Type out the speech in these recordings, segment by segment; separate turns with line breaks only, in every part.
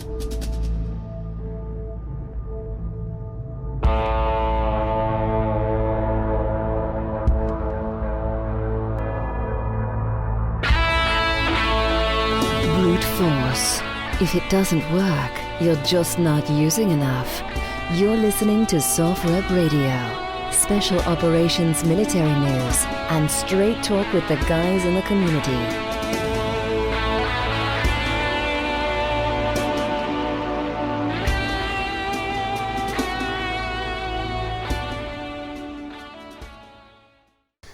Brute force. If it doesn't work, you're just not using enough. You're listening to SOFREP Radio. Special Operations Military News and straight talk with the guys in the community.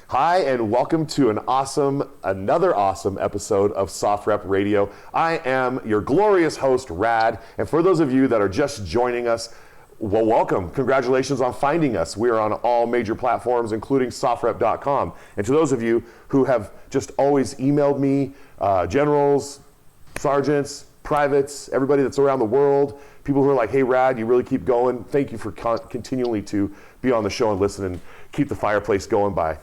Hi, and welcome to another awesome episode of SOFREP Radio. I am your glorious host, Rad, and for those of you that are just joining us, well, welcome. Congratulations on finding us. We are on all major platforms, including SOFREP.com. And to those of you who have just always emailed me, generals, sergeants, privates, everybody that's around the world, people who are like, hey, Rad, you really keep going. Thank you for continually to be on the show and listen and keep the fireplace going by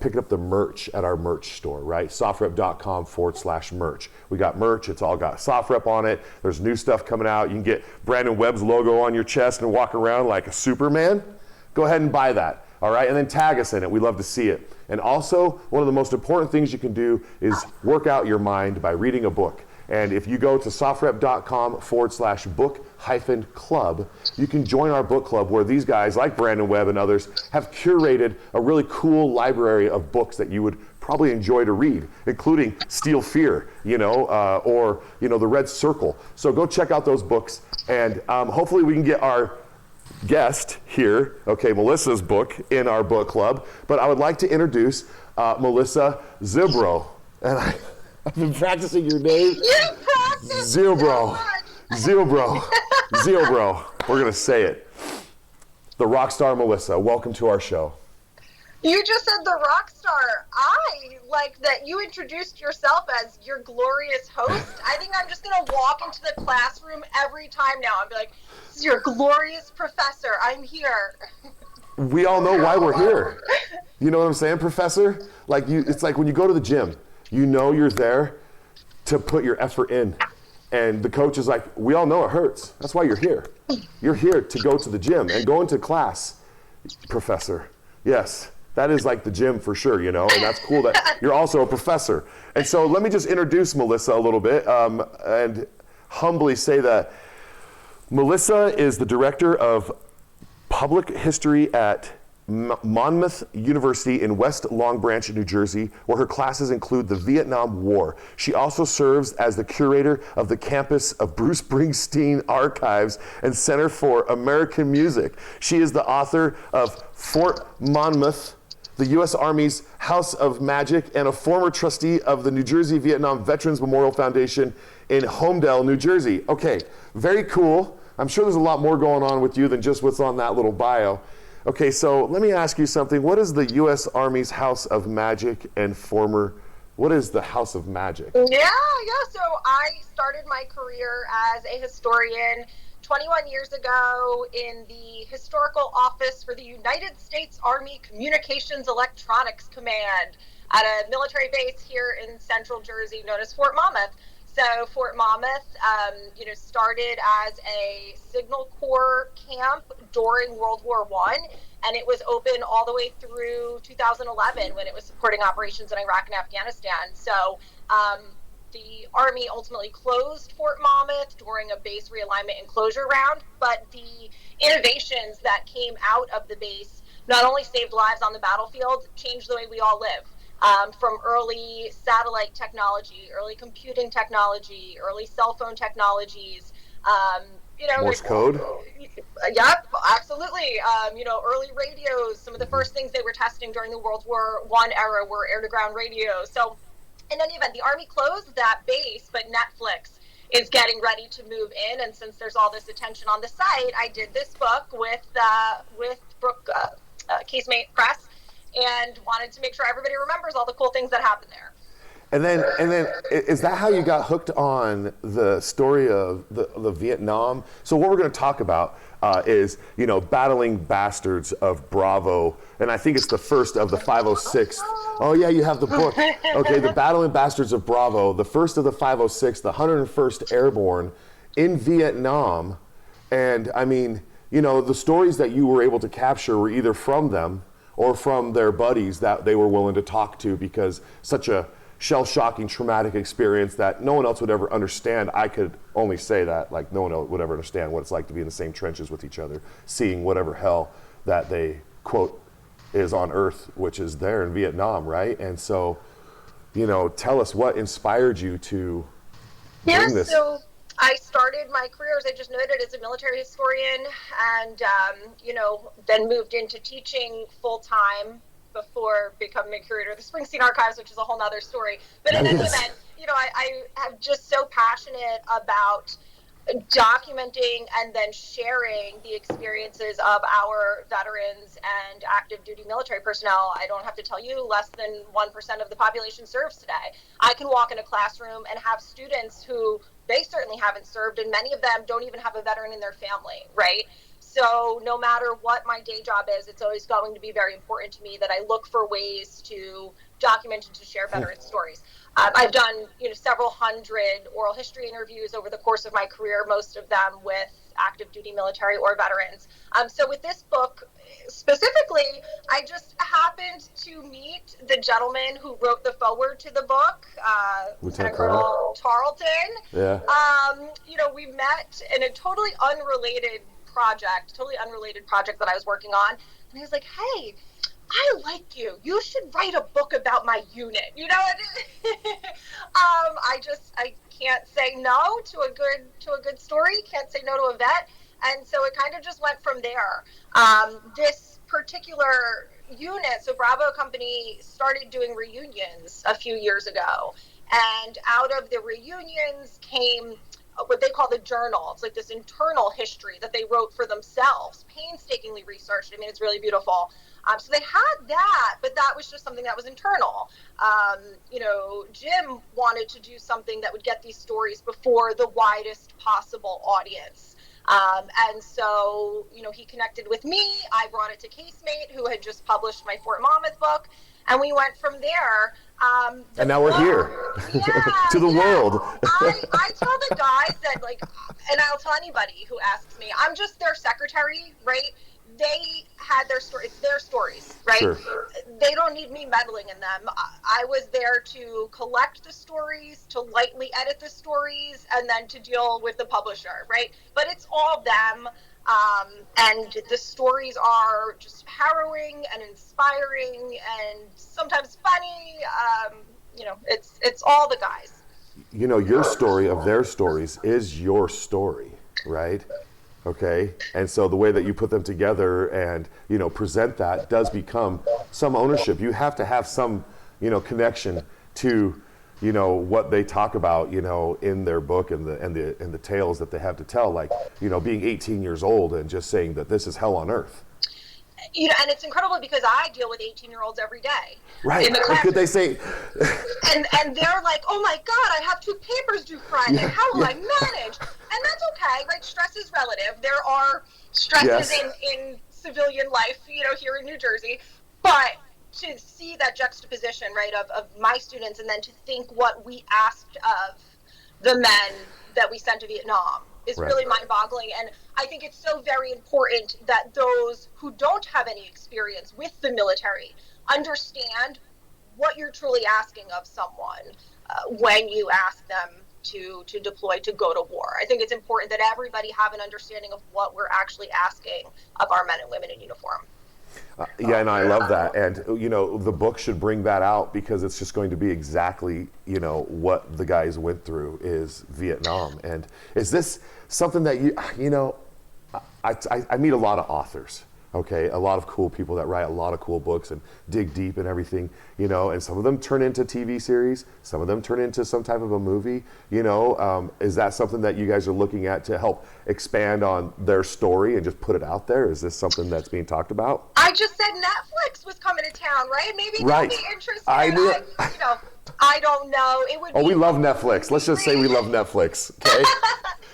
picking up the merch at our merch store, right? SOFREP.com/merch. We got merch, it's all got SOFREP on it. There's new stuff coming out. You can get Brandon Webb's logo on your chest and walk around like a Superman. Go ahead and buy that, all right? And then tag us in it, we'd love to see it. And also, one of the most important things you can do is work out your mind by reading a book. And if you go to SOFREP.com/book-club, you can join our book club where these guys, like Brandon Webb and others, have curated a really cool library of books that you would probably enjoy to read, including Steel Fear, or The Red Circle. So go check out those books, and hopefully we can get our guest here, Melissa's book, in our book club. But I would like to introduce Melissa Ziobro. And I've been practicing your name.
You practiced
Ziobro.
so much.
Ziobro. We're going to say it. The rock star Melissa, welcome to our show.
You just said the rock star. I like that you introduced yourself as your glorious host. I think I'm just going to walk into the classroom every time now and be like, this is your glorious professor. I'm here.
We all know why we're here. You know what I'm saying, Professor? It's like when you go to the gym. You know you're there to put your effort in. And the coach is like, we all know it hurts. That's why you're here. You're here to go to the gym and go into class, Professor. Yes, that is like the gym for sure, and that's cool that you're also a professor. And so let me just introduce Melissa a little bit and humbly say that Melissa is the director of public history at Monmouth University in West Long Branch, New Jersey, where her classes include the Vietnam War. She also serves as the curator of the campus of Bruce Springsteen Archives and Center for American Music. She is the author of Fort Monmouth, the U.S. Army's House of Magic, and a former trustee of the New Jersey Vietnam Veterans Memorial Foundation in Homedale, New Jersey. Okay, very cool. I'm sure there's a lot more going on with you than just what's on that little bio. Okay, so let me ask you something. What is the U.S. Army's House of Magic what is the House of Magic?
Yeah. So I started my career as a historian 21 years ago in the Historical Office for the United States Army Communications Electronics Command at a military base here in central Jersey known as Fort Monmouth. So Fort Monmouth, started as a Signal Corps camp during World War I, and it was open all the way through 2011 when it was supporting operations in Iraq and Afghanistan. So the Army ultimately closed Fort Monmouth during a base realignment and closure round, but the innovations that came out of the base not only saved lives on the battlefield, changed the way we all live. From early satellite technology, early computing technology, early cell phone technologies,
Morse code?
Yep, absolutely. Early radios, some of the first things they were testing during the World War I era were air-to-ground radios. So in any event, the Army closed that base, but Netflix is getting ready to move in, and since there's all this attention on the site, I did this book with Brooke Casemate Press, and wanted to make sure everybody remembers all the cool things that happened there.
And then, is that how you got hooked on the story of the Vietnam? So what we're going to talk about is, Battling Bastards of Bravo, and I think it's the first of the 506th. Oh yeah, you have the book. Okay, the Battlin Bastards of Bravo, the first of the 506th, the 101st Airborne in Vietnam. And I mean, the stories that you were able to capture were either from them or from their buddies that they were willing to talk to, because such a shell-shocking, traumatic experience that no one else would ever understand. I could only say that, like, no one else would ever understand what it's like to be in the same trenches with each other, seeing whatever hell that they, quote, is on Earth, which is there in Vietnam, right? And so, tell us what inspired you to bring this.
So I started my career, as I just noted, as a military historian, and, then moved into teaching full-time before becoming a curator of the Springsteen archives, which is a whole nother story. But in any event, I am just so passionate about documenting and then sharing the experiences of our veterans and active duty military personnel. I don't have to tell you, less than 1% of the population serves today. I can walk in a classroom and have students who they certainly haven't served, and many of them don't even have a veteran in their family, right? So no matter what my day job is, it's always going to be very important to me that I look for ways to document and to share veteran stories. I've done, several hundred oral history interviews over the course of my career, most of them with active duty military or veterans. So with this book specifically, I just happened to meet the gentleman who wrote the foreword to the book, Lieutenant Colonel Tarleton.
Yeah.
We met in a totally unrelated project that I was working on, and he was like, "Hey, I like you. You should write a book about my unit." I can't say no to a good story. Can't say no to a vet, and so it kind of just went from there. This particular unit, so Bravo Company, started doing reunions a few years ago, and out of the reunions came what they call the journal. It's like this internal history that they wrote for themselves, painstakingly researched. I mean, it's really beautiful. So they had that, but that was just something that was internal. Jim wanted to do something that would get these stories before the widest possible audience. And so, he connected with me. I brought it to Casemate, who had just published my Fort Monmouth book, and we went from there.
And now we're here to the world.
I tell the guys that, and I'll tell anybody who asks me, I'm just their secretary, right? They had their story. It's their stories, right?
Sure.
They don't need me meddling in them. I was there to collect the stories, to lightly edit the stories, and then to deal with the publisher, right? But it's all them. And the stories are just harrowing and inspiring and sometimes funny. It's all the guys.
Your story of their stories is your story, right? Okay. And so the way that you put them together and, present that does become some ownership. You have to have some, connection to, what they talk about, in their book and the tales that they have to tell, like, being 18 years old and just saying that this is hell on earth.
And it's incredible because I deal with 18-year-olds every day.
Right.
In the
What could they say?
and they're like, "Oh my God, I have 2 papers due Friday.
Yeah.
How will I manage?" And that's okay, right? Stress is relative. There are stresses in civilian life, here in New Jersey. But to see that juxtaposition, right, of my students, and then to think what we asked of the men that we sent to Vietnam is really mind-boggling. And I think it's so very important that those who don't have any experience with the military understand what you're truly asking of someone when you ask them to deploy, to go to war. I think it's important that everybody have an understanding of what we're actually asking of our men and women in uniform.
And I love that. And, the book should bring that out, because it's just going to be exactly, what the guys went through is Vietnam. And is this something that I meet a lot of authors, okay? A lot of cool people that write a lot of cool books and dig deep and everything, and some of them turn into TV series, some of them turn into some type of a movie, is that something that you guys are looking at to help expand on their story and just put it out there? Is this something that's being talked about?
I just said Netflix was coming to town, right? Maybe they'll be interested. I don't know. It would.
We love Netflix. Let's just say we love Netflix. Okay.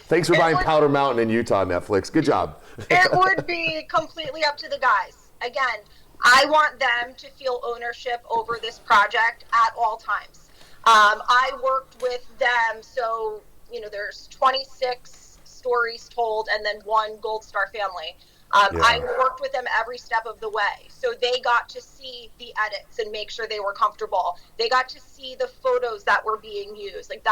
Thanks for buying Powder Mountain in Utah, Netflix. Good job.
It would be completely up to the guys. Again, I want them to feel ownership over this project at all times. I worked with them, so there's 26 Stories Told, and then 1 Gold Star Family. I worked with them every step of the way. So they got to see the edits and make sure they were comfortable. They got to see the photos that were being used. Like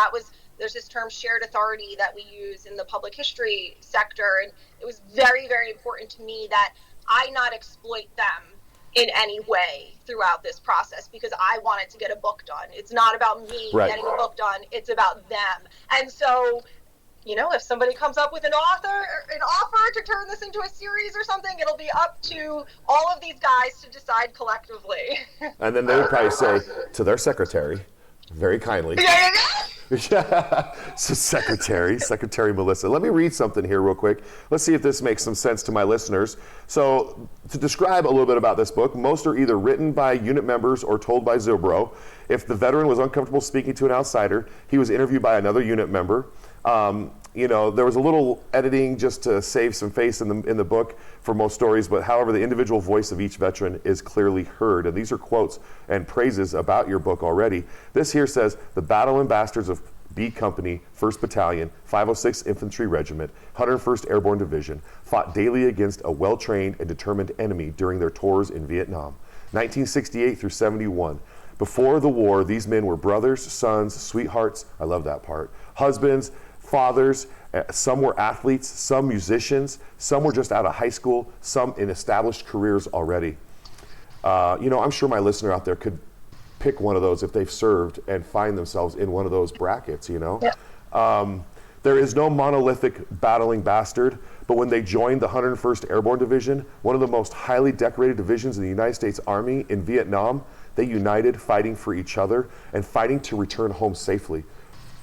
there's this term shared authority that we use in the public history sector. And it was very, very important to me that I not exploit them in any way throughout this process, because I wanted to get a book done. It's not about me getting a book done. It's about them. And so, if somebody comes up with an offer to turn this into a series or something, it'll be up to all of these guys to decide collectively.
And then they would probably say to their secretary, very kindly. So Secretary Melissa. Let me read something here real quick. Let's see if this makes some sense to my listeners. So to describe a little bit about this book, most are either written by unit members or told by Ziobro. If the veteran was uncomfortable speaking to an outsider, he was interviewed by another unit member. There was a little editing just to save some face in the book for most stories, but however, the individual voice of each veteran is clearly heard. And these are quotes and praises about your book already. This here says, the Battlin Bastards of B Company, 1st Battalion, 506 Infantry Regiment, 101st Airborne Division, fought daily against a well-trained and determined enemy during their tours in Vietnam, 1968 through 71. Before the war, these men were brothers, sons, sweethearts, I love that part, husbands, fathers, some were athletes, some musicians, some were just out of high school, some in established careers already. I'm sure my listener out there could pick one of those if they've served and find themselves in one of those brackets, Yeah. There is no monolithic battling bastard, but when they joined the 101st Airborne Division, one of the most highly decorated divisions in the United States Army in Vietnam, they united fighting for each other and fighting to return home safely.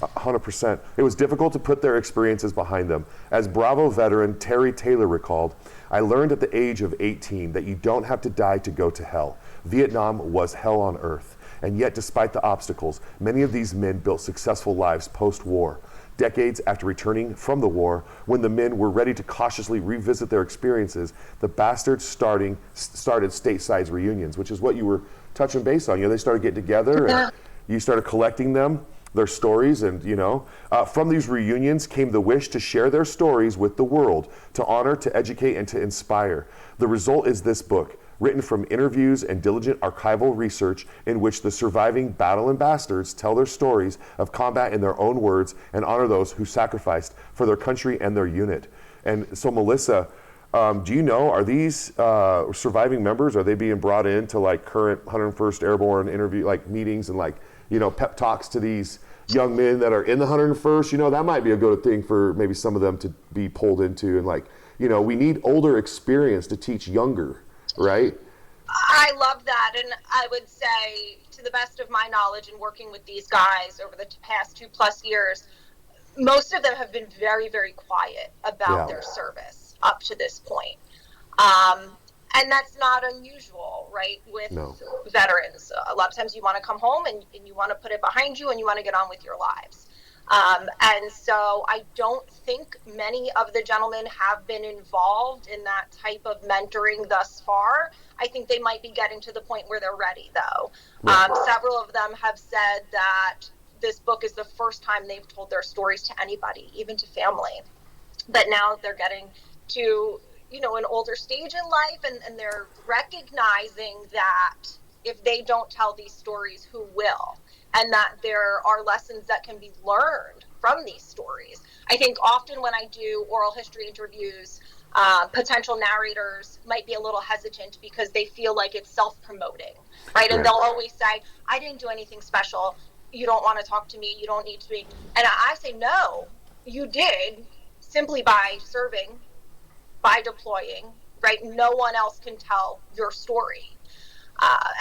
100%. It was difficult to put their experiences behind them. As Bravo veteran Terry Taylor recalled, I learned at the age of 18 that you don't have to die to go to hell. Vietnam was hell on earth. And yet, despite the obstacles, many of these men built successful lives post-war. Decades after returning from the war, when the men were ready to cautiously revisit their experiences, the bastards started stateside reunions, which is what you were touching base on. They started getting together and you started collecting them, their stories, and from these reunions came the wish to share their stories with the world, to honor, to educate, and to inspire. The result is this book, written from interviews and diligent archival research in which the surviving Battlin Bastards tell their stories of combat in their own words and honor those who sacrificed for their country and their unit. And so, Melissa, do you know, are these surviving members, are they being brought into current 101st Airborne interview, meetings and pep talks to these young men that are in the 101st? That might be a good thing for maybe some of them to be pulled into, and we need older experience to teach younger, right?
I love that, and I would say, to the best of my knowledge in working with these guys over the past 2+ years, most of them have been very, very quiet about their service up to this point. And that's not unusual, right, with veterans. A lot of times you want to come home and you want to put it behind you and you want to get on with your lives. And so I don't think many of the gentlemen have been involved in that type of mentoring thus far. I think they might be getting to the point where they're ready, though. Several of them have said that this book is the first time they've told their stories to anybody, even to family. But now they're getting to an older stage in life, and they're recognizing that if they don't tell these stories, who will? And that there are lessons that can be learned from these stories. I think often when I do oral history interviews, potential narrators might be a little hesitant because they feel like it's self-promoting, right? And they'll always say, I didn't do anything special. You don't want to talk to me. You don't need to be. And I say, no, you did, simply by serving, by deploying, right? No one else can tell your story.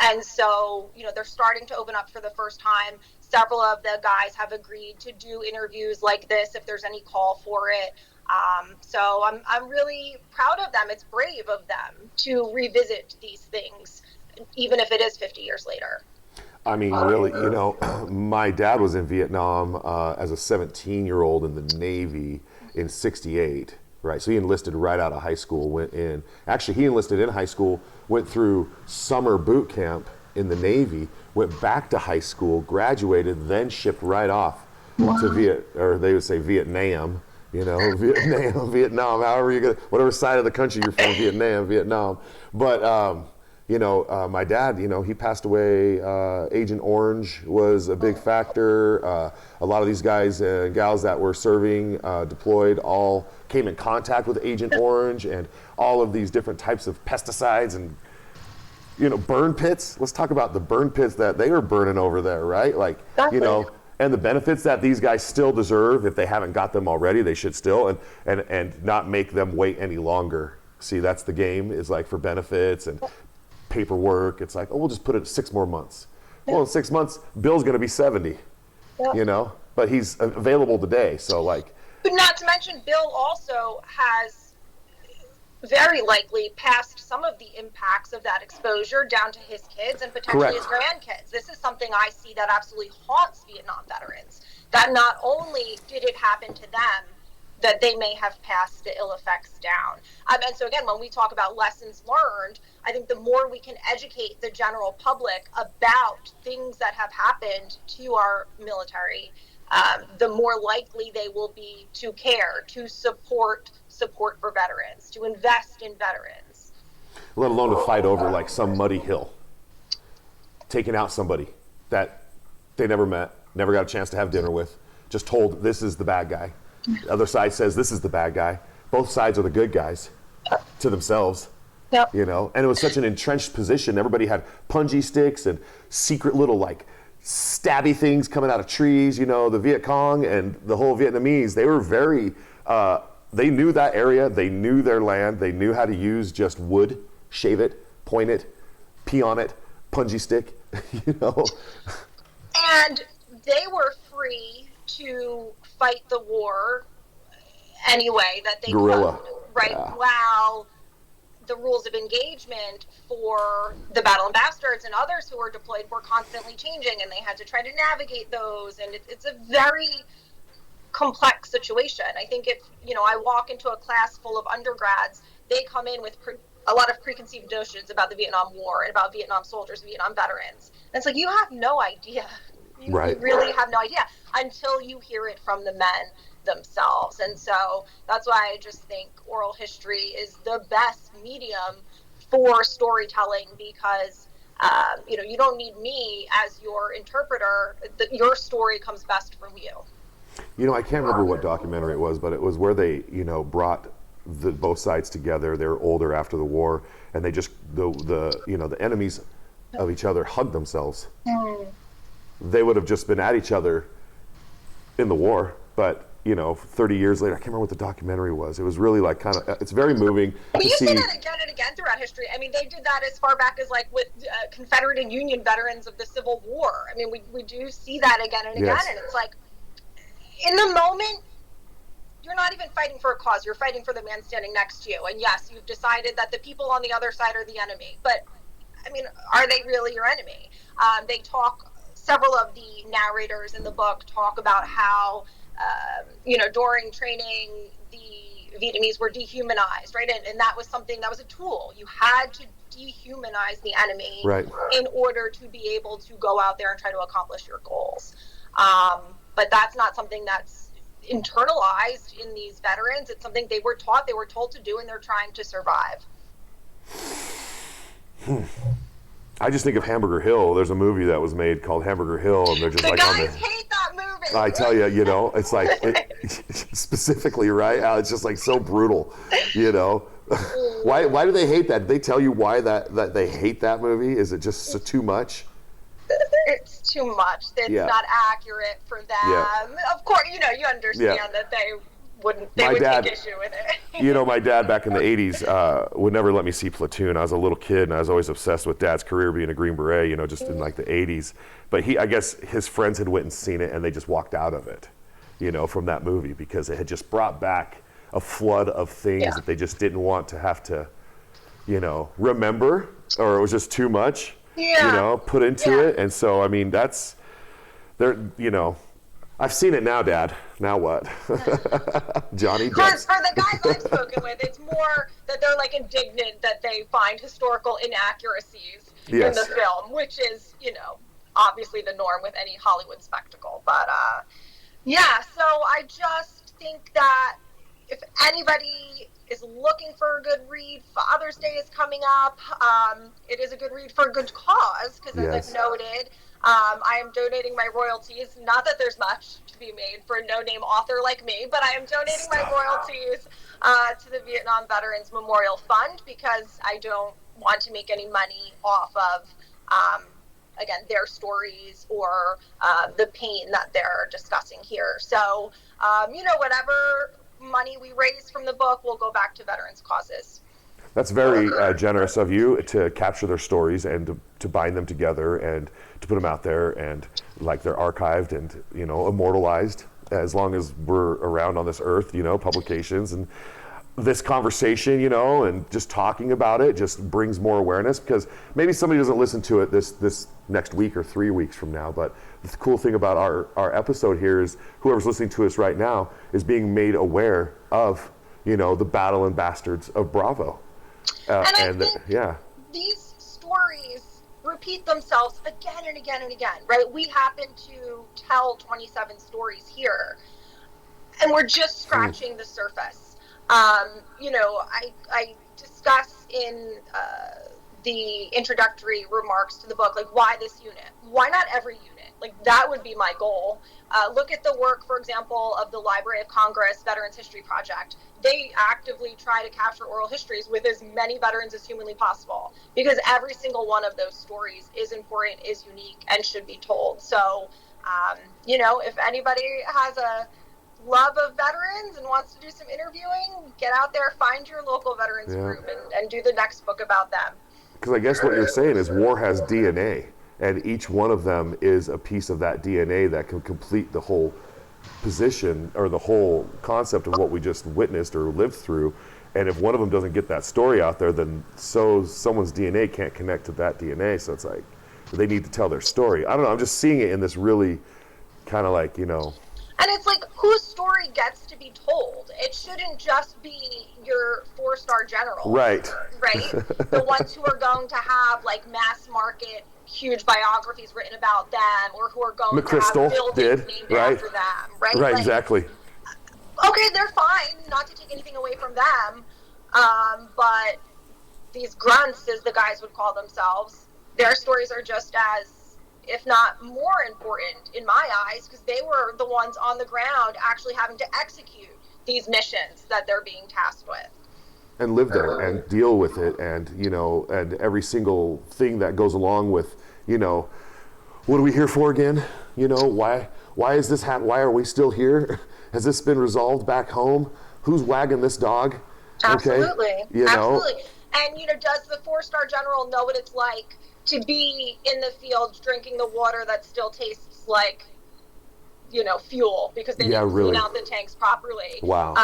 And so, they're starting to open up for the first time. Several of the guys have agreed to do interviews like this if there's any call for it. So I'm really proud of them. It's brave of them to revisit these things, even if it is 50 years later.
I mean, really, my dad was in Vietnam as a 17-year-old in the Navy in '68. Right, so he enlisted right out of high school, went in. Actually, he enlisted in high school, went through summer boot camp in the Navy, went back to high school, graduated, then shipped right off to they would say Vietnam, You know, Vietnam, however you're gonna, whatever side of the country you're from, Vietnam. But you know, my dad, you know, he passed away. Agent Orange was a big factor. A lot of these guys and gals that were serving, deployed, all came in contact with Agent Orange and all of these different types of pesticides and, you know, burn pits. Let's talk about the burn pits that they were burning over there, right? Like,
Exactly.
you know, and the benefits that these guys still deserve. If they haven't got them already, they should still, and not make them wait any longer. See, that's the game, is like for benefits and paperwork. It's like, oh, we'll just put it 6 more months. Well, in 6 months, Bill's going to be 70, you know, but he's available today. So like,
but not to mention, Bill also has very likely passed some of the impacts of that exposure down to his kids and potentially his grandkids. This is something I see that absolutely haunts Vietnam veterans, that not only did it happen to them, that they may have passed the ill effects down. And so again, when we talk about lessons learned, I think the more we can educate the general public about things that have happened to our military, the more likely they will be to care, to support for veterans, to invest in veterans.
Let alone to fight over like some muddy hill, taking out somebody that they never met, never got a chance to have dinner with, just told this is the bad guy. The other side says this is the bad guy. Both sides are the good guys to themselves.
Yep.
You know, and it was such an entrenched position. Everybody had punji sticks and secret little like stabby things coming out of trees. You know, the Viet Cong and the whole Vietnamese, they were very, they knew that area. They knew their land. They knew how to use just wood, shave it, point it, pee on it, punji stick, you know.
And they were free to fight the war any way that they
Guerrilla.
could, right?
Yeah.
While the rules of engagement for the Battlin Bastards and others who were deployed were constantly changing, and they had to try to navigate those, and it's a very complex situation. I think if, you know, I walk into a class full of undergrads, they come in with a lot of preconceived notions about the Vietnam War and about Vietnam soldiers, Vietnam veterans. And it's like, you have no idea. You really have no idea until you hear it from the men themselves. And so that's why I just think oral history is the best medium for storytelling, because you know, you don't need me as your interpreter. Your story comes best from you.
You know, I can't remember what documentary it was, but it was where they, you know, brought both sides together. They were older after the war, and they just the you know, the enemies of each other hugged themselves. They would have just been at each other in the war, but you know, 30 years later, I can't remember what the documentary was. It was really like kind of, it's very moving.
Well, you see that again and again throughout history. I mean, they did that as far back as like with Confederate and Union veterans of the Civil War. I mean, we do see that again and again, and it's like, in the moment, you're not even fighting for a cause. You're fighting for the man standing next to you. And yes, you've decided that the people on the other side are the enemy. But, I mean, are they really your enemy? They talk, several of the narrators in the book talk about how, you know, during training, the Vietnamese were dehumanized, right? And that was something, that was a tool. You had to dehumanize the enemy in order to be able to go out there and try to accomplish your goals. But that's not something that's internalized in these veterans. It's something they were taught, they were told to do, and they're trying to survive.
I just think of Hamburger Hill. There's a movie that was made called Hamburger Hill, and they're just
the
like
guys
on the...
hate that movie.
I tell you, you know, it's like, specifically, right? It's just like so brutal, you know. Why do they hate that? Did they tell you why that they hate that movie? Is it just too much?
It's too much. It's not accurate for them. Of course, you know, you understand that they would take issue with it.
You know, my dad back in the 80s would never let me see Platoon. I was a little kid, and I was always obsessed with Dad's career being a Green Beret, you know, just in like the 80s. But I guess his friends had went and seen it, and they just walked out of it, you know, from that movie, because it had just brought back a flood of things that they just didn't want to have to, you know, remember, or it was just too much. You know, put into it. And so, I mean, that's, there, you know, I've seen it now, Dad. Now what? Johnny Depp.
For the guys I've spoken with, it's more that they're like indignant that they find historical inaccuracies in the film, which is, you know, obviously the norm with any Hollywood spectacle. But, so I just think that if anybody is looking for a good read, Father's Day is coming up. It is a good read for a good cause, because as I've noted, I am donating my royalties. Not that there's much to be made for a no-name author like me, but I am donating my royalties to the Vietnam Veterans Memorial Fund, because I don't want to make any money off of, again, their stories or the pain that they're discussing here. So, whatever money we raise from the book will go back to veterans' causes.
That's very generous of you to capture their stories and to bind them together and to put them out there, and like they're archived and, immortalized as long as we're around on this earth, publications and this conversation, and just talking about it just brings more awareness, because maybe somebody doesn't listen to it this next week or 3 weeks from now. But the cool thing about our episode here is whoever's listening to us right now is being made aware of, the Battlin Bastards of Bravo.
And I think these stories repeat themselves again and again and again, right? We happen to tell 27 stories here, and we're just scratching the surface. I discuss in the introductory remarks to the book, like, why this unit? Why not every unit? Like, that would be my goal. Look at the work, for example, of the Library of Congress Veterans History Project. They actively try to capture oral histories with as many veterans as humanly possible, because every single one of those stories is important, is unique, and should be told. So, if anybody has a love of veterans and wants to do some interviewing, get out there, find your local veterans group and do the next book about them.
Because I guess what you're saying is war has DNA, and each one of them is a piece of that DNA that can complete the whole position or the whole concept of what we just witnessed or lived through. And if one of them doesn't get that story out there, then someone's DNA can't connect to that DNA. So it's like they need to tell their story. I don't know. I'm just seeing it in this really kind of like,
And it's like, whose story gets to be told? It shouldn't just be your 4-star generals.
Right.
Right? The ones who are going to have, like, mass market, huge biographies written about them, or who are going to have buildings named after them. Right?
Right, exactly.
Okay, they're fine, not to take anything away from them, but these grunts, as the guys would call themselves, their stories are just as, if not more important in my eyes, because they were the ones on the ground actually having to execute these missions that they're being tasked with.
And live there and deal with it, and, and every single thing that goes along with, what are we here for again? Why is this why are we still here? Has this been resolved back home? Who's wagging this dog?
Absolutely.
Okay.
Absolutely. And, does the 4-star general know what it's like to be in the field drinking the water that still tastes like, fuel, because they didn't clean out the tanks properly?
Wow.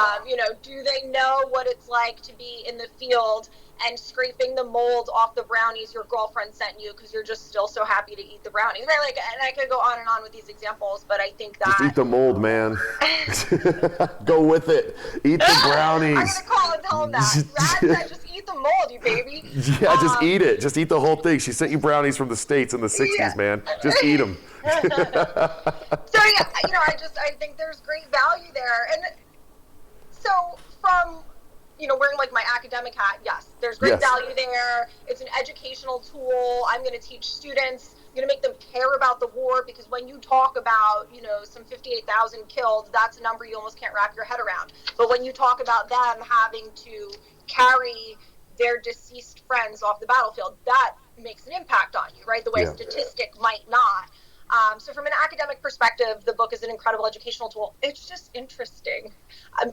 Do they know what it's like to be in the field and scraping the mold off the brownies your girlfriend sent you because you're just still so happy to eat the brownies? And I could go on and on with these examples, but I think that...
Just eat the mold, man. Go with it. Eat the brownies.
I'm going to call and tell him that. Rad said, just eat the mold, you baby.
Yeah, just eat it. Just eat the whole thing. She sent you brownies from the States in the 60s, man. Just eat them.
So, I think there's great value there. And so from... wearing like my academic hat, yes, there's great value there. It's an educational tool. I'm going to teach students. I'm going to make them care about the war, because when you talk about, some 58,000 killed, that's a number you almost can't wrap your head around. But when you talk about them having to carry their deceased friends off the battlefield, that makes an impact on you, right? The way a statistic might not. So from an academic perspective, the book is an incredible educational tool. It's just interesting.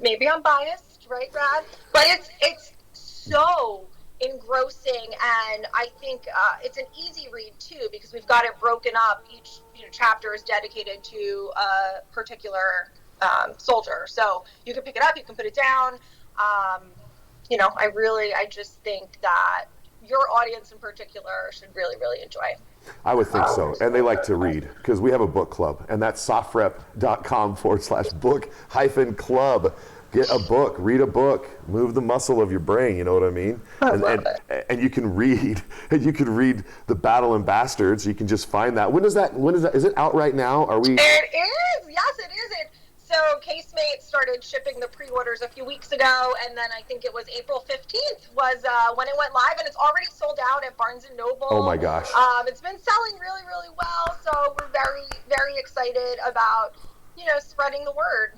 Maybe I'm biased, right, Brad? But it's so engrossing, and I think it's an easy read too, because we've got it broken up. Each chapter is dedicated to a particular soldier, so you can pick it up, you can put it down. I just think that your audience in particular should really, really enjoy.
I would think so. And they like to read, because we have a book club, and that's sofrep.com/book-club. Get a book, read a book, move the muscle of your brain, you know what I mean? And you can read, the Battlin Bastards. You can just find that. When is that? Is it out right now? Are we?
It is. Yes, it is. So So Casemate started shipping the pre-orders a few weeks ago, and then I think it was April 15th was when it went live, and it's already sold out at Barnes & Noble.
Oh my gosh.
It's been selling really, really well, so we're very, very excited about, spreading the word.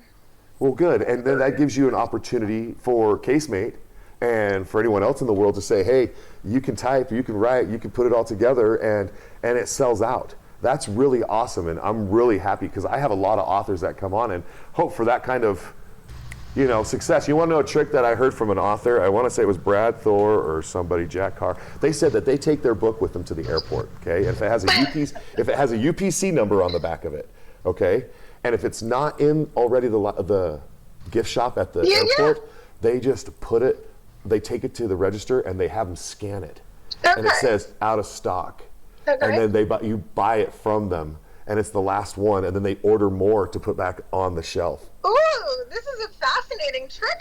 Well, good. And then that gives you an opportunity for Casemate and for anyone else in the world to say, hey, you can type, you can write, you can put it all together, and it sells out. That's really awesome, and I'm really happy because I have a lot of authors that come on and hope for that kind of, success. You want to know a trick that I heard from an author? I want to say it was Brad Thor or somebody, Jack Carr. They said that they take their book with them to the airport, okay? And if it has a UPC number on the back of it, okay? And if it's not in already the gift shop at the airport, they just they take it to the register and they have them scan it. Okay. And it says out of stock. Okay. And then you buy it from them, and it's the last one, and then they order more to put back on the shelf.
Ooh, this is a fascinating trick.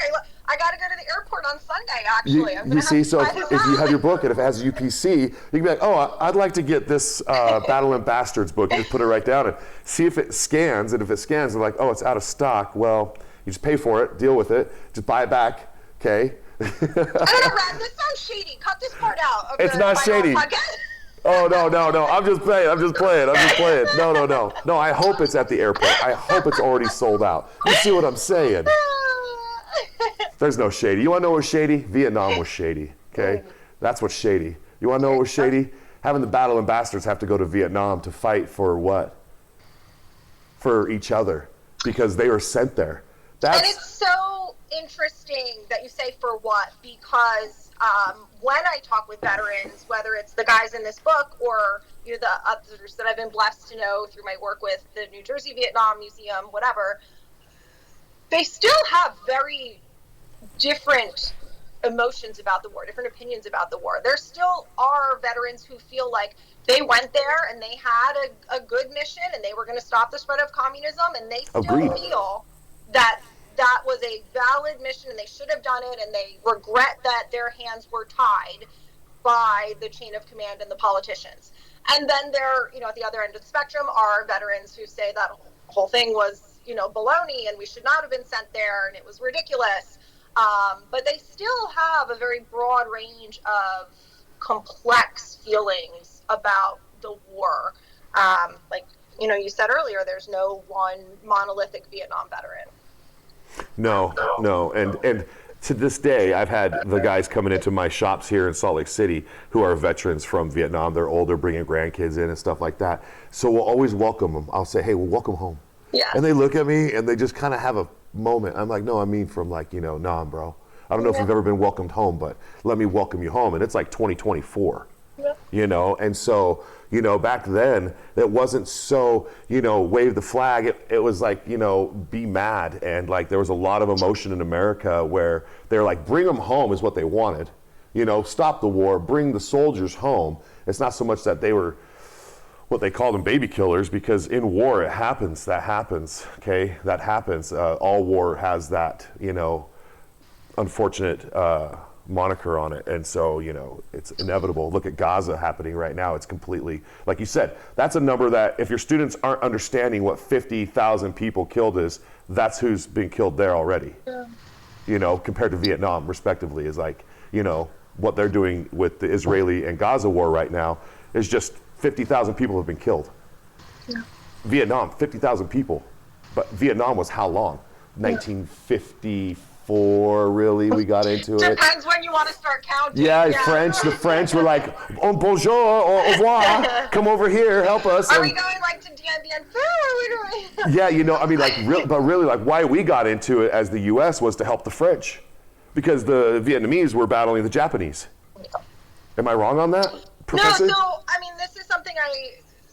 I got to go to the airport on Sunday, actually.
You see, so if you have your book and if it has a UPC, you can be like, oh, I'd like to get this Battlin Bastards book. You just put it right down and see if it scans, and if it scans, they're like, oh, it's out of stock. Well, you just pay for it, deal with it, just buy it back, okay?
I don't know, Brad, this sounds shady. Cut this part out.
It's not shady. Oh, no. I'm just playing. No, I hope it's at the airport. I hope it's already sold out. You see what I'm saying? There's no shady. You want to know what was shady? Vietnam was shady, okay? That's what's shady. You want to know what was shady? Having the Battlin Bastards have to go to Vietnam to fight for what? For each other, because they were sent there.
And it's so interesting that you say for what, because when I talk with veterans, whether it's the guys in this book or the others that I've been blessed to know through my work with the New Jersey Vietnam Museum, whatever, they still have very different emotions about the war, different opinions about the war. There still are veterans who feel like they went there and they had a good mission and they were going to stop the spread of communism, and they still feel that was a valid mission and they should have done it, and they regret that their hands were tied by the chain of command and the politicians. And then there, at the other end of the spectrum are veterans who say that whole thing was, baloney and we should not have been sent there and it was ridiculous. But they still have a very broad range of complex feelings about the war. You said earlier, there's no one monolithic Vietnam veteran.
No, and to this day, I've had the guys coming into my shops here in Salt Lake City who are veterans from Vietnam. They're older, bringing grandkids in and stuff like that. So we'll always welcome them. I'll say, hey, well, welcome home.
Yeah.
And they look at me and they just kind of have a moment. I'm like, no, I mean from Nam, bro. I don't know if you've ever been welcomed home, but let me welcome you home. And it's like 2024, and so, back then it wasn't so, wave the flag. It was like, be mad. And like, there was a lot of emotion in America where they're like, bring them home is what they wanted, stop the war, bring the soldiers home. It's not so much that they were what they called them baby killers, because in war that happens, okay? That happens. All war has that, unfortunate moniker on it. And so, it's inevitable. Look at Gaza happening right now. It's completely, like you said, that's a number that if your students aren't understanding what 50,000 people killed is, that's who's been killed there already. Yeah. Compared to Vietnam, respectively, is like, what they're doing with the Israeli and Gaza war right now is just 50,000 people have been killed. Yeah. Vietnam, 50,000 people. But Vietnam was how long? 1954, really, we got into it.
Depends when you want to start counting.
Yeah, the French were like, oh, bonjour, au revoir, come over here, help us.
Are we going like to Dien Bien Phu? What are we doing?
Yeah, but really, why we got into it as the U.S. was to help the French, because the Vietnamese were battling the Japanese. Am I wrong on that, Professor?
No, this is something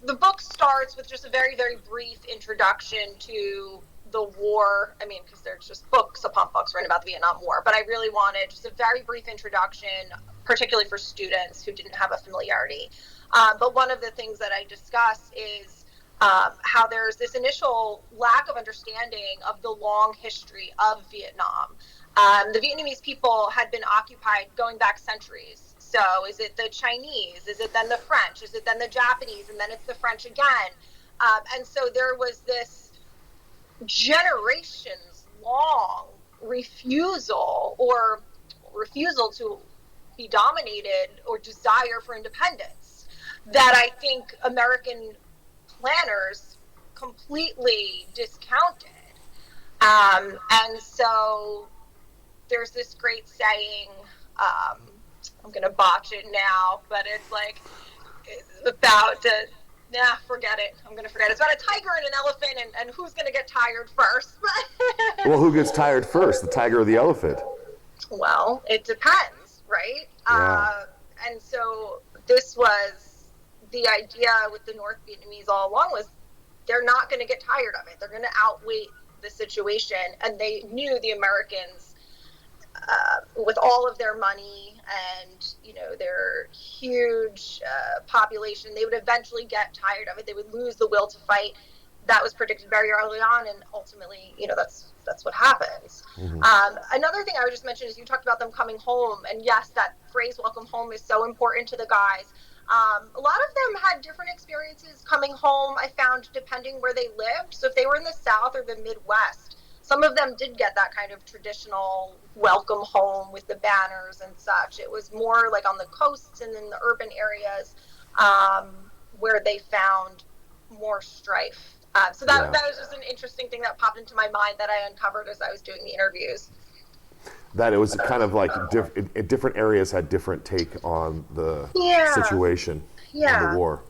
the book starts with just a very, very brief introduction to the war. Because there's just books upon books written about the Vietnam War, but I really wanted just a very brief introduction, particularly for students who didn't have a familiarity. But one of the things that I discuss is how there's this initial lack of understanding of the long history of Vietnam. The Vietnamese people had been occupied going back centuries. So is it the Chinese? Is it then the French? Is it then the Japanese? And then it's the French again. And so there was this generations long refusal to be dominated or desire for independence that I think American planners completely discounted. And so there's this great saying, I'm going to botch it now, but it's like about forget it. I'm going to forget it. It's about a tiger and an elephant and who's going to get tired first.
Well, who gets tired first, the tiger or the elephant?
Well, it depends, right?
Yeah.
And so this was the idea with the North Vietnamese all along, was they're not going to get tired of it. They're going to outwait the situation. And they knew the Americans, with all of their money and, their huge population, they would eventually get tired of it. They would lose the will to fight. That was predicted very early on, and ultimately, that's what happens. Mm-hmm. Another thing I would just mention is you talked about them coming home, and yes, that phrase "welcome home" is so important to the guys. A lot of them had different experiences coming home, I found, depending where they lived. So if they were in the South or the Midwest, some of them did get that kind of traditional welcome home with the banners and such. It was more like on the coasts and in the urban areas where they found more strife. So that was just an interesting thing that popped into my mind that I uncovered as I was doing the interviews.
That it was kind of like different areas had different take on the situation and the war.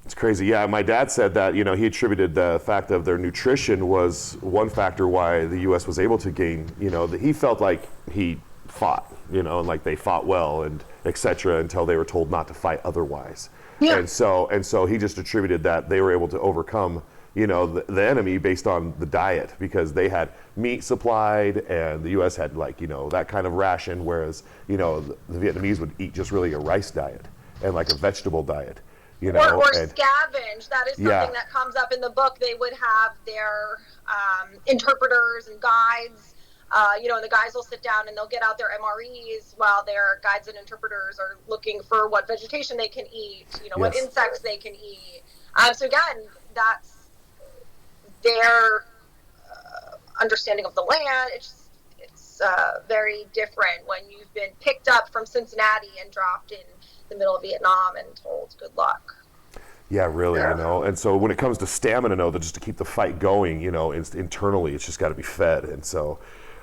It's crazy. Yeah, my dad said that, he attributed the fact of their nutrition was one factor why the U.S. was able to gain, that he felt like he fought, and like they fought well and et cetera until they were told not to fight otherwise. Yeah. And so he just attributed that they were able to overcome, the enemy based on the diet, because they had meat supplied and the U.S. had that kind of ration, whereas, the Vietnamese would eat just really a rice diet and like a vegetable diet. Or
scavenge. That is something that comes up in the book. They would have their interpreters and guides, and the guys will sit down and they'll get out their MREs while their guides and interpreters are looking for what vegetation they can eat, what insects they can eat. So again, that's their understanding of the land. It's very different when you've been picked up from Cincinnati and dropped in the middle of Vietnam and told good luck.
Yeah, really, I know. And so when it comes to stamina, that just to keep the fight going, internally, it's just got to be fed. And so,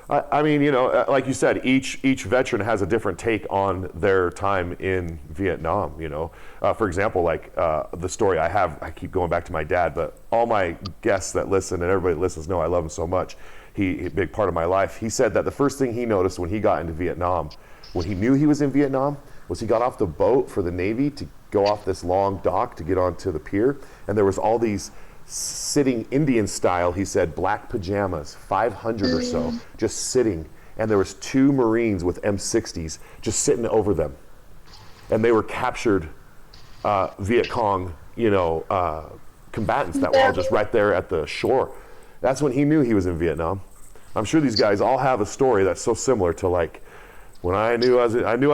I mean, like you said, each veteran has a different take on their time in Vietnam. For example, like the story I keep going back to my dad, but all my guests that listen and everybody that listens know I love him so much. He a big part of my life. He said that the first thing he noticed when he got into Vietnam, when he knew he was in Vietnam, was he got off the boat for the Navy to go off this long dock to get onto the pier, and there was all these sitting Indian style, he said, black pajamas, 500 or so, just sitting, and there was 2 Marines with M60s just sitting over them, and they were captured Viet Cong, combatants that were all just right there at the shore. That's when he knew he was in Vietnam. I'm sure these guys all have a story that's so similar to like, when I knew I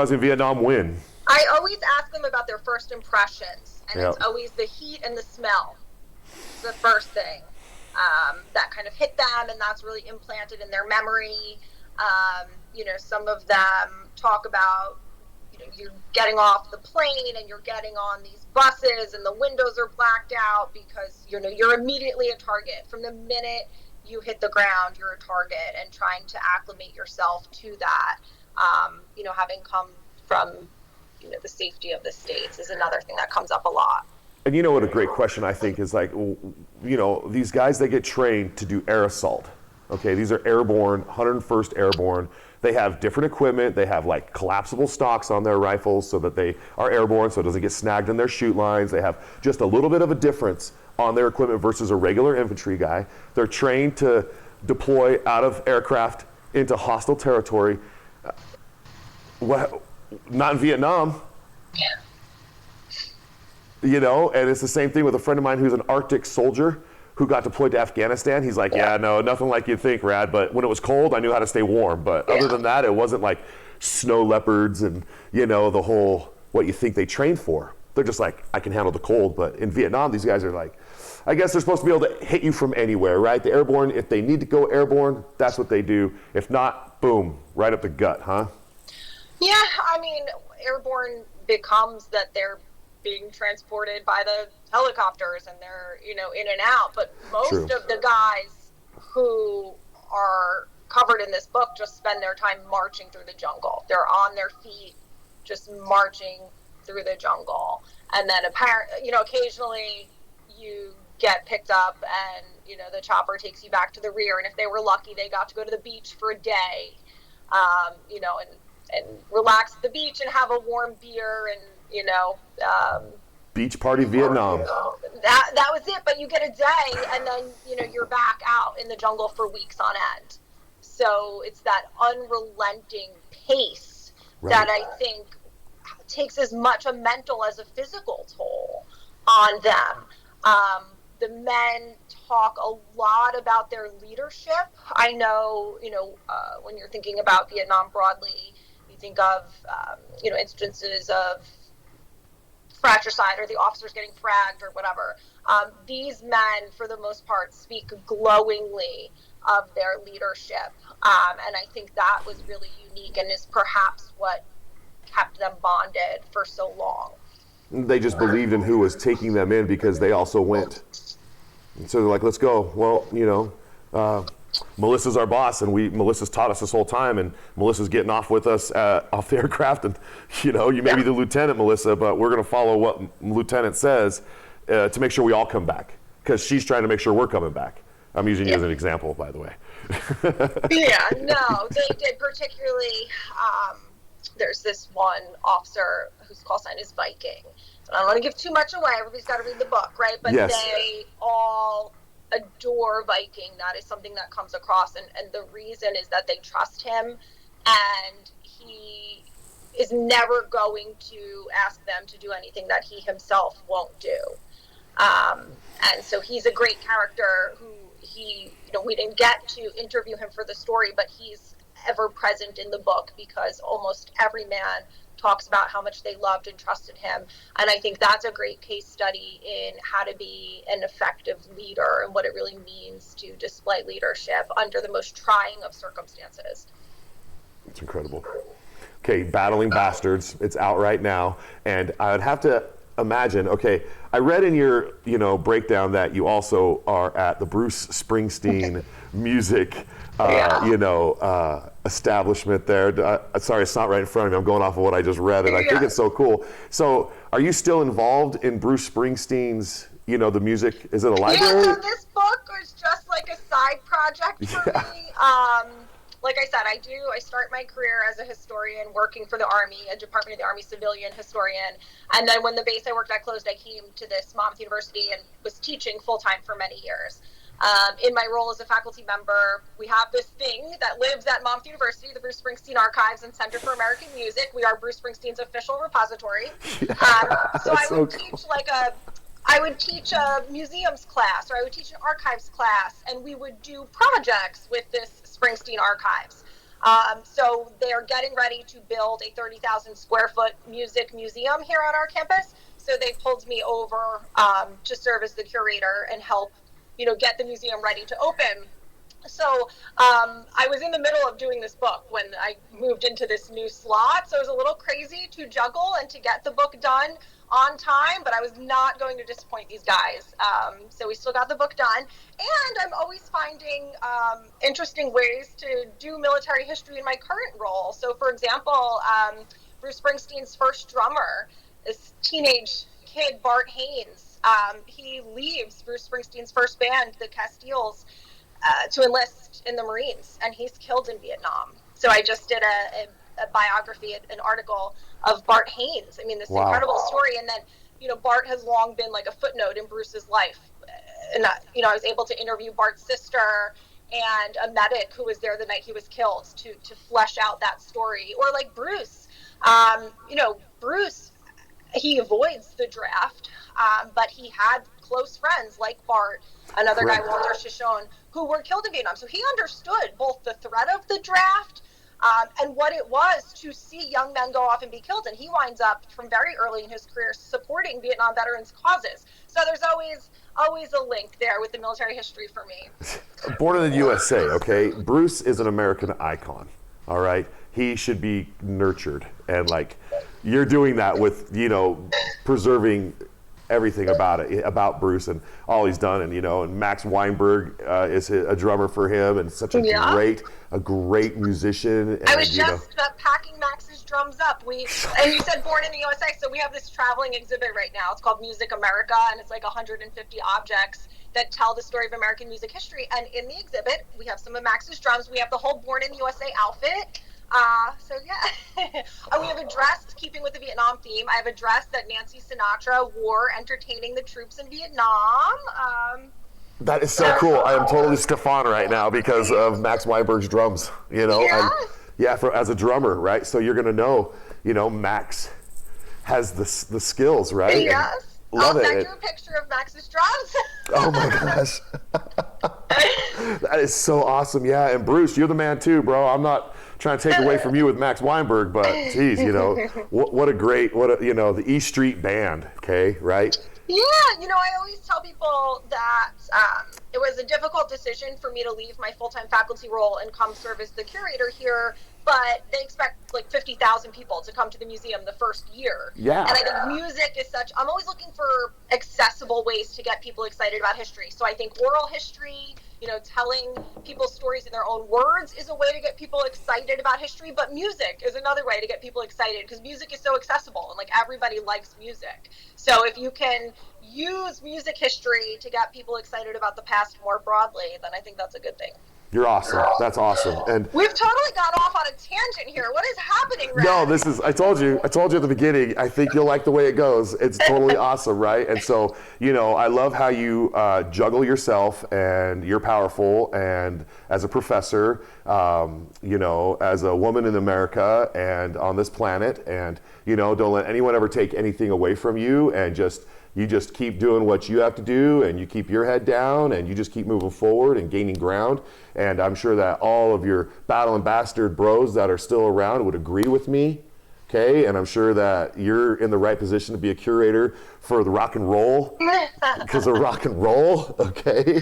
was in Vietnam when.
I always ask them about their first impressions, and it's always the heat and the smell. It's the first thing that kind of hit them, and that's really implanted in their memory. Some of them talk about, you're getting off the plane and you're getting on these buses and the windows are blacked out because, you're immediately a target. From the minute you hit the ground, you're a target, and trying to acclimate yourself to that. Having come from, the safety of the States is another thing that comes up a lot.
And what a great question I think is like, these guys, they get trained to do air assault. Okay, these are Airborne, 101st Airborne. They have different equipment. They have like collapsible stocks on their rifles so that they are airborne so it doesn't get snagged in their shoot lines. They have just a little bit of a difference on their equipment versus a regular infantry guy. They're trained to deploy out of aircraft into hostile territory. Not in Vietnam.
Yeah.
And it's the same thing with a friend of mine who's an Arctic soldier who got deployed to Afghanistan. He's like, no, nothing like you'd think, Rad, but when it was cold, I knew how to stay warm. But other than that, it wasn't like snow leopards and, the whole, what you think they trained for. They're just like, I can handle the cold. But in Vietnam, these guys are like, I guess they're supposed to be able to hit you from anywhere, right? The Airborne, if they need to go airborne, that's what they do. If not, boom, right up the gut, huh?
Yeah, I mean, Airborne becomes that they're being transported by the helicopters and they're, in and out. But most of the guys who are covered in this book just spend their time marching through the jungle. They're on their feet, just marching through the jungle. And then occasionally you get picked up and, the chopper takes you back to the rear. And if they were lucky, they got to go to the beach for a day, and relax at the beach and have a warm beer and,
Beach Party Vietnam.
That was it, but you get a day and then, you're back out in the jungle for weeks on end. So it's that unrelenting pace that I think takes as much a mental as a physical toll on them. The men talk a lot about their leadership. I know, when you're thinking about Vietnam broadly, you think of, instances of fratricide or the officers getting fragged or whatever. These men, for the most part, speak glowingly of their leadership. And I think that was really unique and is perhaps what kept them bonded for so long.
They just believed in who was taking them in because they also went. And so they're like, let's go. Well, Melissa's our boss, and Melissa's taught us this whole time, and Melissa's getting off with us off the aircraft, and you may be the lieutenant, Melissa, but we're going to follow what lieutenant says to make sure we all come back, because she's trying to make sure we're coming back. I'm using you as an example, by the way.
Yeah, no, they did. Particularly, there's this one officer whose call sign is Viking. I don't want to give too much away. Everybody's got to read the book, right? But they all adore Viking. That is something that comes across, and the reason is that they trust him, and he is never going to ask them to do anything that he himself won't do. And so he's a great character who we didn't get to interview him for the story, but he's ever present in the book because almost every man talks about how much they loved and trusted him. And I think that's a great case study in how to be an effective leader and what it really means to display leadership under the most trying of circumstances.
It's incredible. Okay, Battling Bastards, it's out right now. And I would have to imagine, okay, I read in your, breakdown that you also are at the Bruce Springsteen music, establishment there. Sorry, it's not right in front of me. I'm going off of what I just read, and I think it's so cool. So are you still involved in Bruce Springsteen's, the music? Is it a library?
Yeah, so this book was just like a side project for me. Like I said, I start my career as a historian working for the Army, a Department of the Army civilian historian. And then when the base I worked at closed, I came to this Monmouth University and was teaching full-time for many years. In my role as a faculty member, we have this thing that lives at Monmouth University, the Bruce Springsteen Archives and Center for American Music. We are Bruce Springsteen's official repository. So I would teach a museums class, or I would teach an archives class, and we would do projects with this Springsteen Archives. So they are getting ready to build a 30,000 square foot music museum here on our campus. So they pulled me over to serve as the curator and help, get the museum ready to open. So I was in the middle of doing this book when I moved into this new slot. So it was a little crazy to juggle and to get the book done on time, but I was not going to disappoint these guys. So we still got the book done. And I'm always finding interesting ways to do military history in my current role. So for example, Bruce Springsteen's first drummer, this teenage kid, Bart Haynes, he leaves Bruce Springsteen's first band, the Castiles, to enlist in the Marines, and he's killed in Vietnam. So I just did a biography, an article of Bart Haynes. I mean, this incredible story. And then, Bart has long been like a footnote in Bruce's life. And, I was able to interview Bart's sister and a medic who was there the night he was killed to flesh out that story. Or like Bruce, Bruce, he avoids the draft, but he had close friends like Bart, another guy, Walter Chichon, who were killed in Vietnam. So he understood both the threat of the draft, and what it was to see young men go off and be killed. And he winds up from very early in his career supporting Vietnam veterans' causes. So there's always a link there with the military history for me.
Born in the USA, okay? Bruce is an American icon, all right? He should be nurtured, and like you're doing that with, you know, preserving everything about it, about Bruce and all he's done, and you know, and Max Weinberg is a drummer for him, and such a great musician. And,
I was just packing Max's drums up. And you said Born in the USA, so we have this traveling exhibit right now. It's called Music America, and it's like 150 objects that tell the story of American music history. And in the exhibit, we have some of Max's drums. We have the whole Born in the USA outfit. So yeah, we have a dress, keeping with the Vietnam theme. I have a dress that Nancy Sinatra wore entertaining the troops in Vietnam.
That is so cool. I am totally Stefan right now because of Max Weinberg's drums, you know?
Yeah.
As a drummer, right? So you're gonna know, you know, Max has the skills, right?
Yes.
Love
I'll
it.
send you a picture of Max's drums.
Oh my gosh. That is so awesome. Yeah, and Bruce, you're the man too, bro. I'm not trying to take away from you with Max Weinberg, but geez, you know, what a you know, the E Street Band, okay, right?
Yeah, you know, I always tell people that it was a difficult decision for me to leave my full-time faculty role and come serve as the curator here, but they expect like 50,000 people to come to the museum the first year.
Yeah.
And I think music is I'm always looking for accessible ways to get people excited about history. So I think oral history, you know, telling people's stories in their own words is a way to get people excited about history, but music is another way to get people excited because music is so accessible and like everybody likes music. So if you can use music history to get people excited about the past more broadly, then I think that's a good thing.
You're awesome. That's awesome. And
we've totally gone off on a tangent here. What is happening, Red?
No, I told you at the beginning, I think you'll like the way it goes. It's totally awesome, right? And so, you know, I love how you juggle yourself, and you're powerful, and as a professor, you know, as a woman in America and on this planet, and, you know, don't let anyone ever take anything away from you, and you just keep doing what you have to do, and you keep your head down, and you just keep moving forward and gaining ground. And I'm sure that all of your Battlin Bastard bros that are still around would agree with me, okay? And I'm sure that you're in the right position to be a curator for the rock and roll, because of rock and roll, okay?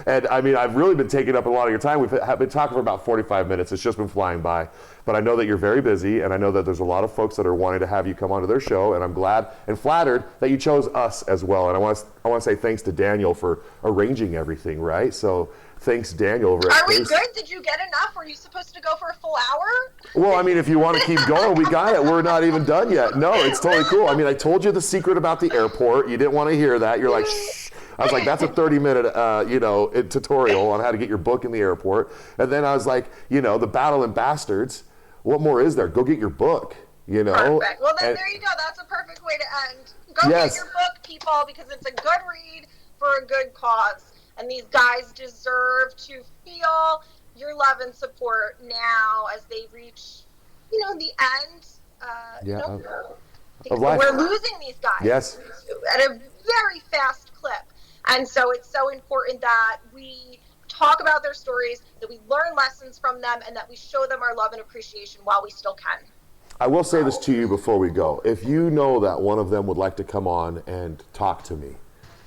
And I mean, I've really been taking up a lot of your time. We've been talking for about 45 minutes. It's just been flying by. But I know that you're very busy, and I know that there's a lot of folks that are wanting to have you come onto their show, and I'm glad and flattered that you chose us as well. And I want to say thanks to Daniel for arranging everything, right? So thanks, Daniel. Over at
Are we good? Did you get enough? Were you supposed to go for a full hour?
Well, I mean, if you want to keep going, we got it. We're not even done yet. No, it's totally cool. I mean, I told you the secret about the airport. You didn't want to hear that. You're like, shh. I was like, that's a 30-minute, you know, tutorial on how to get your book in the airport. And then I was like, you know, the Battlin Bastards. What more is there? Go get your book, you know?
Perfect. Well, then there you go. That's a perfect way to end. Go get your book, people, because it's a good read for a good cause. And these guys deserve to feel your love and support now as they reach, you know, the end.
Of life.
We're losing these guys at a very fast clip. And so it's so important that we talk about their stories, that we learn lessons from them, and that we show them our love and appreciation while we still can.
I will say this to you before we go. If you know that one of them would like to come on and talk to me,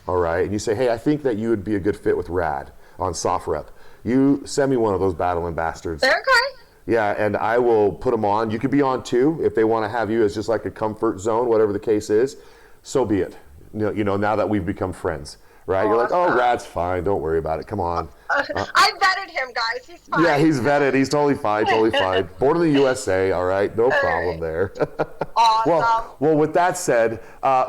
all right, and you say, hey, I think that you would be a good fit with Rad on SOFREP, you send me one of those Battlin Bastards.
Okay.
Yeah, and I will put them on. You could be on too if they want to have you as just like a comfort zone, whatever the case is. So be it. You know, now that we've become friends. Right? You're like, oh, Rad's fine. Don't worry about it. Come on.
I vetted him, guys. He's fine.
Yeah, he's vetted. He's totally fine. Totally fine. Born in the USA. All right. No problem there.
Awesome.
Well, with that said,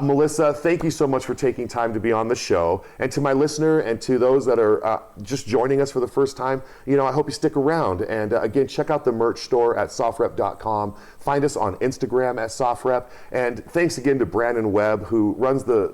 Melissa, thank you so much for taking time to be on the show. And to my listener and to those that are just joining us for the first time, you know, I hope you stick around. And again, check out the merch store at sofrep.com. Find us on Instagram at SOFREP. And thanks again to Brandon Webb, who runs the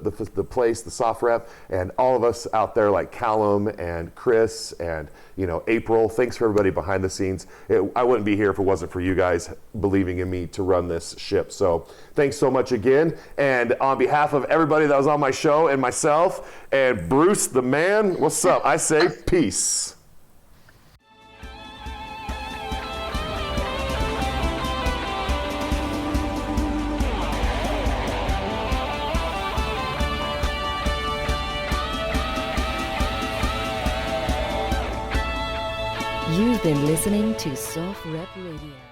place, the SOFREP, and all of us out there like Callum and Chris and, you know, April. Thanks for everybody behind the scenes. I wouldn't be here if it wasn't for you guys believing in me to run this ship. So thanks so much again. And on behalf of everybody that was on my show and myself and Bruce the man, what's up? I say peace.
You've been listening to SOFREP Radio.